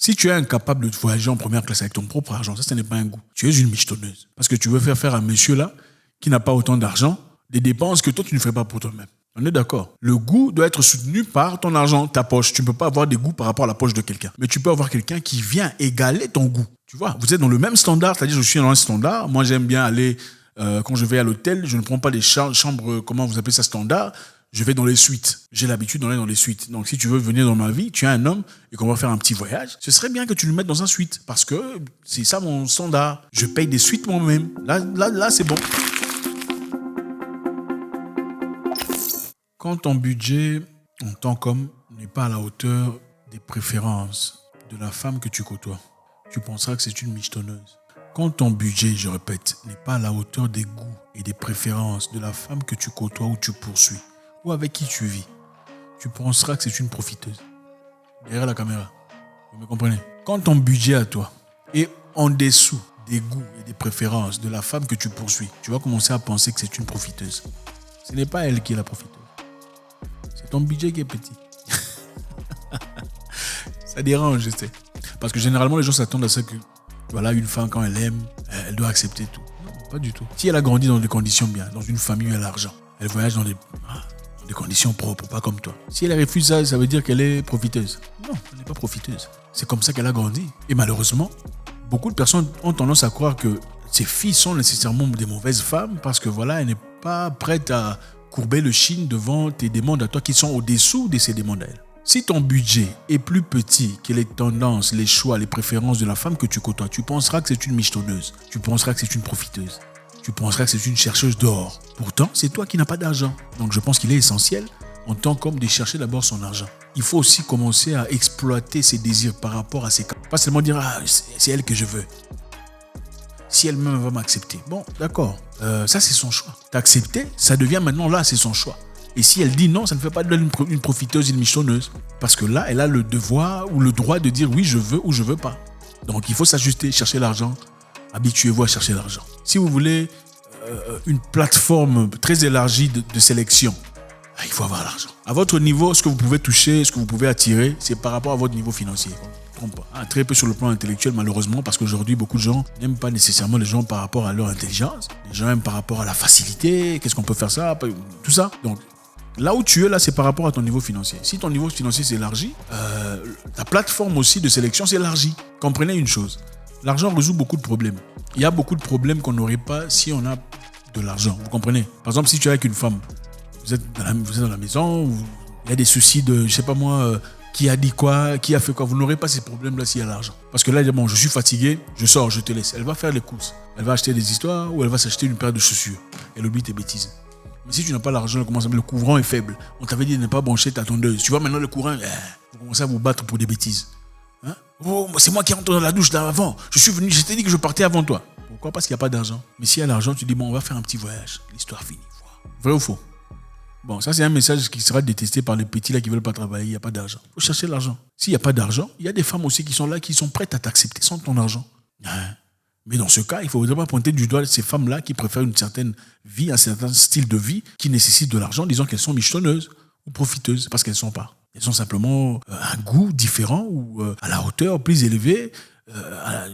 Si tu es incapable de voyager en première classe avec ton propre argent, ça, ce n'est pas un goût. Tu es une michetonneuse. Parce que tu veux faire à un monsieur là, qui n'a pas autant d'argent, des dépenses que toi, tu ne ferais pas pour toi-même. On est d'accord. Le goût doit être soutenu par ton argent, ta poche. Tu ne peux pas avoir des goûts par rapport à la poche de quelqu'un. Mais tu peux avoir quelqu'un qui vient égaler ton goût. Tu vois, vous êtes dans le même standard, c'est-à-dire je suis dans un standard. Moi, j'aime bien aller, quand je vais à l'hôtel, je ne prends pas des chambres, comment vous appelez ça, standard. Je vais dans les suites. J'ai l'habitude d'aller dans les suites. Donc, si tu veux venir dans ma vie, tu es un homme et qu'on va faire un petit voyage, ce serait bien que tu le mettes dans un suite parce que c'est ça mon standard. Je paye des suites moi-même. Là, c'est bon. Quand ton budget en tant qu'homme n'est pas à la hauteur des préférences de la femme que tu côtoies, tu penseras que c'est une michetonneuse. Quand ton budget, je répète, n'est pas à la hauteur des goûts et des préférences de la femme que tu côtoies ou tu poursuis, ou avec qui tu vis, tu penseras que c'est une profiteuse. Derrière la caméra, vous me comprenez? Quand ton budget à toi est en dessous des goûts et des préférences de la femme que tu poursuis, tu vas commencer à penser que c'est une profiteuse. Ce n'est pas elle qui est la profiteuse. C'est ton budget qui est petit. Ça dérange, je sais. Parce que généralement, les gens s'attendent à ce que, voilà, une femme, quand elle aime, elle doit accepter tout. Non, pas du tout. Si elle a grandi dans des conditions bien, dans une famille où elle a l'argent, elle voyage dans des conditions propres, pas comme toi. Si elle refuse ça, ça veut dire qu'elle est profiteuse. Non, elle n'est pas profiteuse. C'est comme ça qu'elle a grandi. Et malheureusement, beaucoup de personnes ont tendance à croire que ces filles sont nécessairement des mauvaises femmes parce que voilà, elle n'est pas prête à courber le chine devant tes demandes à toi qui sont au-dessous de ses demandes à elle. Si ton budget est plus petit que les tendances, les choix, les préférences de la femme que tu côtoies, tu penseras que c'est une michetonneuse. Tu penseras que c'est une profiteuse. Tu penseras que c'est une chercheuse d'or. Pourtant, c'est toi qui n'as pas d'argent. Donc je pense qu'il est essentiel, en tant qu'homme, de chercher d'abord son argent. Il faut aussi commencer à exploiter ses désirs par rapport à ses cas. Pas seulement dire « Ah, c'est elle que je veux ». Si elle-même va m'accepter. Bon, d'accord. Ça, c'est son choix. T'accepter, ça devient maintenant là, c'est son choix. Et si elle dit non, ça ne fait pas d'elle une profiteuse, une michetonneuse. Parce que là, elle a le devoir ou le droit de dire oui, je veux ou je veux pas. Donc, il faut s'ajuster, chercher l'argent. Habituez-vous à chercher l'argent. Si vous voulez une plateforme très élargie de sélection, il faut avoir l'argent. À votre niveau, ce que vous pouvez toucher, ce que vous pouvez attirer, c'est par rapport à votre niveau financier. Très peu sur le plan intellectuel, malheureusement, parce qu'aujourd'hui, beaucoup de gens n'aiment pas nécessairement les gens par rapport à leur intelligence. Les gens aiment par rapport à la facilité, qu'est-ce qu'on peut faire ça, tout ça. Donc, là où tu es, là, c'est par rapport à ton niveau financier. Si ton niveau financier s'élargit, ta plateforme aussi de sélection s'élargit. Comprenez une chose, l'argent résout beaucoup de problèmes. Il y a beaucoup de problèmes qu'on n'aurait pas si on a de l'argent. Vous comprenez? Par exemple, si tu es avec une femme, vous êtes dans la maison, il y a des soucis de, je sais pas moi, qui a dit quoi, qui a fait quoi. Vous n'aurez pas ces problèmes-là s'il y a l'argent. Parce que là, il dit, bon, je suis fatigué, je sors, je te laisse. Elle va faire les courses. Elle va acheter des histoires ou elle va s'acheter une paire de chaussures. Elle oublie tes bêtises. Mais si tu n'as pas l'argent, le courant est faible. On t'avait dit de ne pas brancher ta tondeuse. Tu vois, maintenant, le courant, vous commencez à vous battre pour des bêtises. Hein? Oh, c'est moi qui rentre dans la douche là avant. Je suis venu, je t'ai dit que je partais avant toi. Pourquoi? Parce qu'il n'y a pas d'argent. Mais s'il y a l'argent, tu dis, bon, on va faire un petit voyage. L'histoire finie. Vrai ou faux? Bon, ça, c'est un message qui sera détesté par les petits là qui ne veulent pas travailler. Il n'y a pas d'argent. Il faut chercher l'argent. S'il n'y a pas d'argent, il y a des femmes aussi qui sont là, qui sont prêtes à t'accepter sans ton argent. Mais dans ce cas, il ne faudrait pas pointer du doigt ces femmes-là qui préfèrent une certaine vie, un certain style de vie qui nécessite de l'argent, disant qu'elles sont michetonneuses ou profiteuses, parce qu'elles ne sont pas. Elles ont simplement un goût différent ou à la hauteur plus élevée,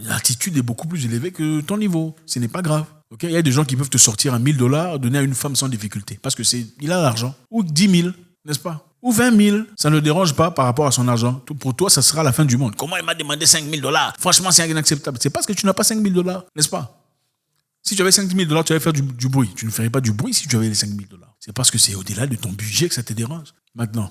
l'attitude est beaucoup plus élevée que ton niveau. Ce n'est pas grave. Okay? Il y a des gens qui peuvent te sortir $1000, donner à une femme sans difficulté, parce que il a l'argent. Ou 10 000, n'est-ce pas? Ou 20 000, ça ne le dérange pas par rapport à son argent. Pour toi, ça sera la fin du monde. Comment il m'a demandé $5 000? Franchement, c'est inacceptable. C'est parce que tu n'as pas $5 000, n'est-ce pas? Si tu avais $5 000, tu allais faire du bruit. Tu ne ferais pas du bruit si tu avais les $5 000. C'est parce que c'est au-delà de ton budget que ça te dérange. Maintenant,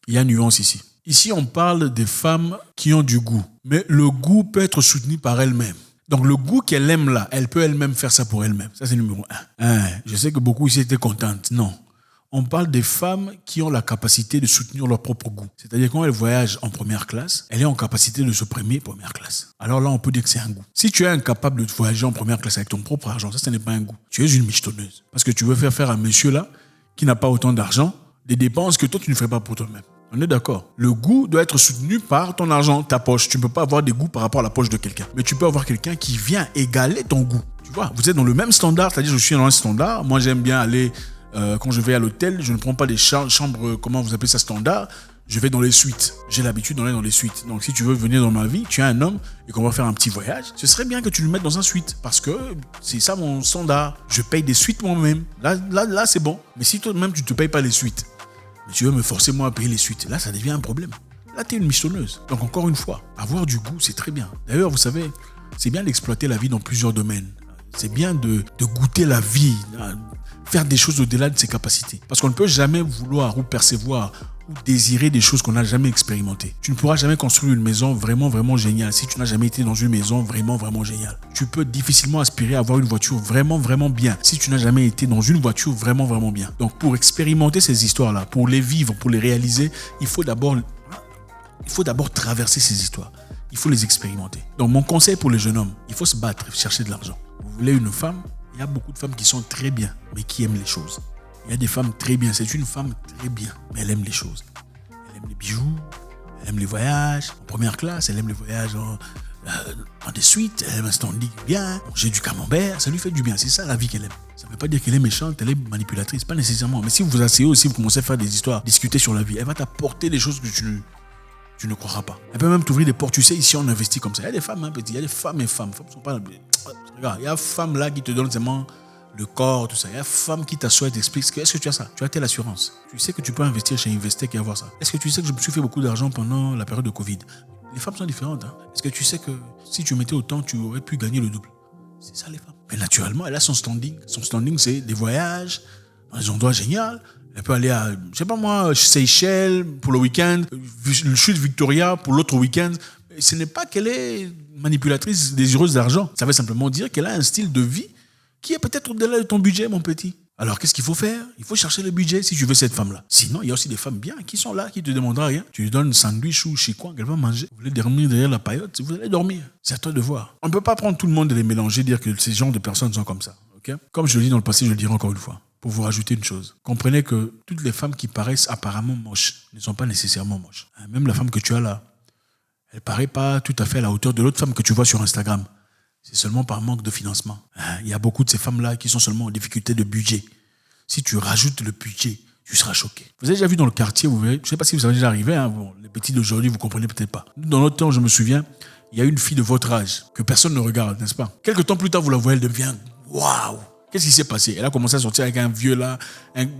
il y a une nuance ici. Ici, on parle des femmes qui ont du goût. Mais le goût peut être soutenu par elles-mêmes. Donc, le goût qu'elle aime là, elle peut elle-même faire ça pour elle-même. Ça, c'est numéro 1. Je sais que beaucoup ici étaient contentes. Non. On parle des femmes qui ont la capacité de soutenir leur propre goût. C'est-à-dire quand elles voyagent en première classe, elle est en capacité de se prémier première classe. Alors là, on peut dire que c'est un goût. Si tu es incapable de voyager en première classe avec ton propre argent, ça, ce n'est pas un goût. Tu es une michetonneuse. Parce que tu veux faire à un monsieur là, qui n'a pas autant d'argent, des dépenses que toi, tu ne ferais pas pour toi-même. On est d'accord. Le goût doit être soutenu par ton argent, ta poche. Tu ne peux pas avoir des goûts par rapport à la poche de quelqu'un. Mais tu peux avoir quelqu'un qui vient égaler ton goût. Tu vois, vous êtes dans le même standard, c'est-à-dire je suis dans un standard. Moi, j'aime bien aller, quand je vais à l'hôtel, je ne prends pas des chambres, comment vous appelez ça, standard. Je vais dans les suites. J'ai l'habitude d'aller dans les suites. Donc, si tu veux venir dans ma vie, tu es un homme et qu'on va faire un petit voyage, ce serait bien que tu le mettes dans un suite parce que c'est ça mon standard. Je paye des suites moi-même. Là, c'est bon. Mais si toi-même, tu ne te payes pas les suites, mais tu veux me forcer moi à payer les suites, là, ça devient un problème. Là, tu es une michonneuse. Donc, encore une fois, avoir du goût, c'est très bien. D'ailleurs, vous savez, c'est bien d'exploiter la vie dans plusieurs domaines. C'est bien de goûter la vie, faire des choses au-delà de ses capacités. Parce qu'on ne peut jamais vouloir ou percevoir ou désirer des choses qu'on n'a jamais expérimentées. Tu ne pourras jamais construire une maison vraiment, vraiment géniale si tu n'as jamais été dans une maison vraiment, vraiment géniale. Tu peux difficilement aspirer à avoir une voiture vraiment, vraiment bien si tu n'as jamais été dans une voiture vraiment, vraiment bien. Donc, pour expérimenter ces histoires-là, pour les vivre, pour les réaliser, il faut d'abord traverser ces histoires. Il faut les expérimenter. Donc, mon conseil pour les jeunes hommes, il faut se battre, chercher de l'argent. Vous voulez une femme? Il y a beaucoup de femmes qui sont très bien, mais qui aiment les choses. Il y a des femmes très bien. C'est une femme très bien, mais elle aime les choses. Elle aime les bijoux, elle aime les voyages en première classe, elle aime les voyages en des suites, elle aime un standing bien, manger du camembert, ça lui fait du bien. C'est ça la vie qu'elle aime. Ça ne veut pas dire qu'elle est méchante, elle est manipulatrice, pas nécessairement. Mais si vous vous asseyez aussi, vous commencez à faire des histoires, discuter sur la vie, elle va t'apporter des choses que tu ne croiras pas. Elle peut même t'ouvrir des portes. Tu sais, ici, on investit comme ça. Il y a des femmes, petit. Il y a des femmes et femmes. Femmes sont pas... Regarde, il y a des femmes là qui te donnent seulement le corps, tout ça. Il y a des femmes qui t'assoient et t'expliquent est-ce que tu as ça? Tu as telle assurance. Tu sais que tu peux investir chez Investec et avoir ça. Est-ce que tu sais que je me suis fait beaucoup d'argent pendant la période de Covid? Les femmes sont différentes. Hein? Est-ce que tu sais que si tu mettais autant, tu aurais pu gagner le double? C'est ça, les femmes. Mais naturellement, elle a son standing. Son standing, c'est des voyages dans des endroits géniaux. Elle peut aller à, je sais pas moi, Seychelles pour le week-end, le chute Victoria pour l'autre week-end. Ce n'est pas qu'elle est manipulatrice, désireuse d'argent. Ça veut simplement dire qu'elle a un style de vie qui est peut-être au-delà de ton budget, mon petit. Alors, qu'est-ce qu'il faut faire? Il faut chercher le budget si tu veux cette femme-là. Sinon, il y a aussi des femmes bien qui sont là, qui ne te demandera rien. Tu lui donnes un sandwich ou chez quoi qu'elle va manger. Vous voulez dormir derrière la paillote, vous allez dormir. C'est à toi de voir. On ne peut pas prendre tout le monde et les mélanger, dire que ces genres de personnes sont comme ça. Okay? Comme je le dis dans le passé, je le dirai encore une fois. Pour vous rajouter une chose, comprenez que toutes les femmes qui paraissent apparemment moches ne sont pas nécessairement moches. Même la femme que tu as là, elle paraît pas tout à fait à la hauteur de l'autre femme que tu vois sur Instagram. C'est seulement par manque de financement. Il y a beaucoup de ces femmes-là qui sont seulement en difficulté de budget. Si tu rajoutes le budget, tu seras choqué. Vous avez déjà vu dans le quartier, vous verrez, je ne sais pas si vous avez déjà arrivé, bon, les petits d'aujourd'hui, vous ne comprenez peut-être pas. Dans notre temps, je me souviens, il y a une fille de votre âge que personne ne regarde, n'est-ce pas? Quelques temps plus tard, vous la voyez, elle devient waouh! Qu'est-ce qui s'est passé? Elle a commencé à sortir avec un vieux là,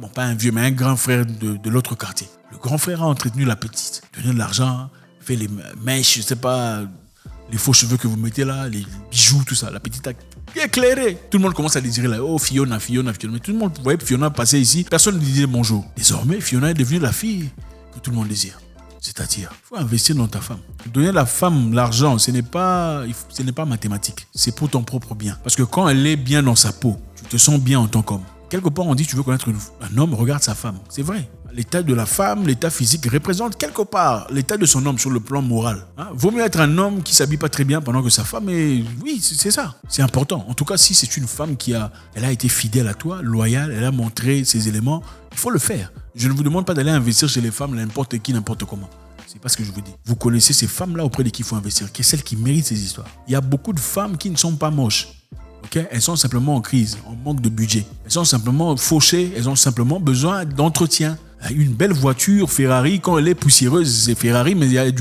bon pas un vieux, mais un grand frère de l'autre quartier. Le grand frère a entretenu la petite, donné de l'argent, fait les mèches, je sais pas, les faux cheveux que vous mettez là, les bijoux, tout ça. La petite a éclairé. Tout le monde commence à désirer là, oh Fiona. Mais tout le monde voyait Fiona passer ici, personne ne lui disait bonjour. Désormais, Fiona est devenue la fille que tout le monde désire. C'est-à-dire, il faut investir dans ta femme. Donner à la femme l'argent, ce n'est pas mathématique. C'est pour ton propre bien. Parce que quand elle est bien dans sa peau, tu te sens bien en tant qu'homme. Quelque part, on dit tu veux connaître un homme, regarde sa femme. C'est vrai. L'état de la femme, l'état physique représente quelque part l'état de son homme sur le plan moral. Vaut mieux être un homme qui s'habille pas très bien pendant que sa femme est... Oui, c'est ça. C'est important. En tout cas, si c'est une femme elle a été fidèle à toi, loyale, elle a montré ses éléments, il faut le faire. Je ne vous demande pas d'aller investir chez les femmes n'importe qui, n'importe comment. C'est pas ce que je vous dis. Vous connaissez ces femmes-là auprès de qui il faut investir, qui est celle qui mérite ces histoires. Il y a beaucoup de femmes qui ne sont pas moches. Okay? Elles sont simplement en crise, en manque de budget. Elles sont simplement fauchées, elles ont simplement besoin d'entretien. Une belle voiture Ferrari, quand elle est poussiéreuse, c'est Ferrari, mais il y a la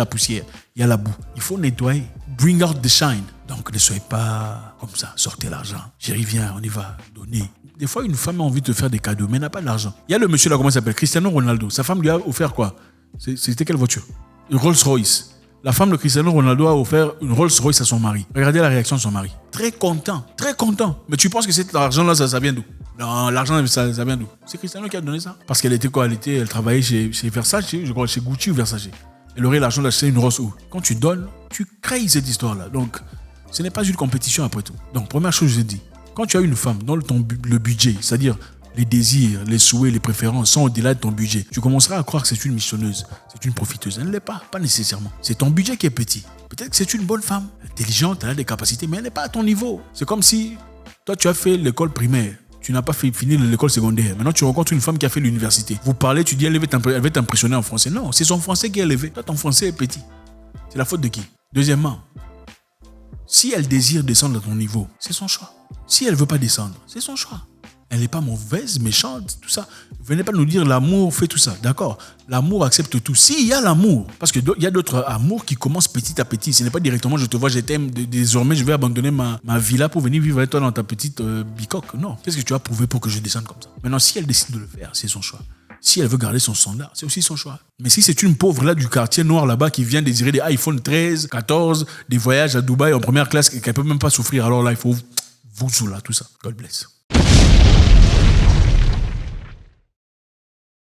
poussière, il y a la boue. Il faut nettoyer. Bring out the shine. Donc ne soyez pas comme ça, sortez l'argent. Chérie, viens, on y va, donner. Des fois, une femme a envie de te faire des cadeaux, mais elle n'a pas d'argent. Il y a le monsieur là, comment il s'appelle? Cristiano Ronaldo. Sa femme lui a offert quoi? C'était quelle voiture? Une Rolls-Royce. La femme de Cristiano Ronaldo a offert une Rolls-Royce à son mari. Regardez la réaction de son mari. Très content, très content. Mais tu penses que cet argent-là, ça vient d'où? Non, l'argent, ça vient d'où? C'est Cristiano qui a donné ça. Parce qu'elle était quoi? Elle travaillait chez Versace, je crois, chez Gucci ou Versace. Elle aurait l'argent d'acheter une Rolls où? Quand tu donnes, tu crées cette histoire-là. Donc, ce n'est pas une compétition après tout. Donc, première chose, je dis, quand tu as une femme dont le budget, c'est-à-dire les désirs, les souhaits, les préférences sont au-delà de ton budget, tu commenceras à croire que c'est une missionneuse, c'est une profiteuse. Elle ne l'est pas nécessairement. C'est ton budget qui est petit. Peut-être que c'est une bonne femme, intelligente, elle a des capacités, mais elle n'est pas à ton niveau. C'est comme si toi, tu as fait l'école primaire, tu n'as pas fini l'école secondaire. Maintenant, tu rencontres une femme qui a fait l'université. Vous parlez, tu dis, elle va t'impressionner en français. Non, c'est son français qui est élevé. Toi, ton français est petit. C'est la faute de qui? Deuxièmement, si elle désire descendre à ton niveau, c'est son choix. Si elle ne veut pas descendre, c'est son choix. Elle n'est pas mauvaise, méchante, tout ça. Venez pas nous dire l'amour fait tout ça. D'accord. L'amour accepte tout. S'il y a l'amour, parce qu'il y a d'autres amours qui commencent petit à petit. Ce n'est pas directement je te vois, je t'aime, désormais je vais abandonner ma villa pour venir vivre avec toi dans ta petite bicoque. Non. Qu'est-ce que tu as prouvé pour que je descende comme ça? Maintenant, si elle décide de le faire, c'est son choix. Si elle veut garder son standard, c'est aussi son choix. Mais si c'est une pauvre là du quartier noir là-bas qui vient désirer des iPhone 13, 14, des voyages à Dubaï en première classe et qu'elle peut même pas souffrir, alors là, il faut vous là, tout ça. God bless.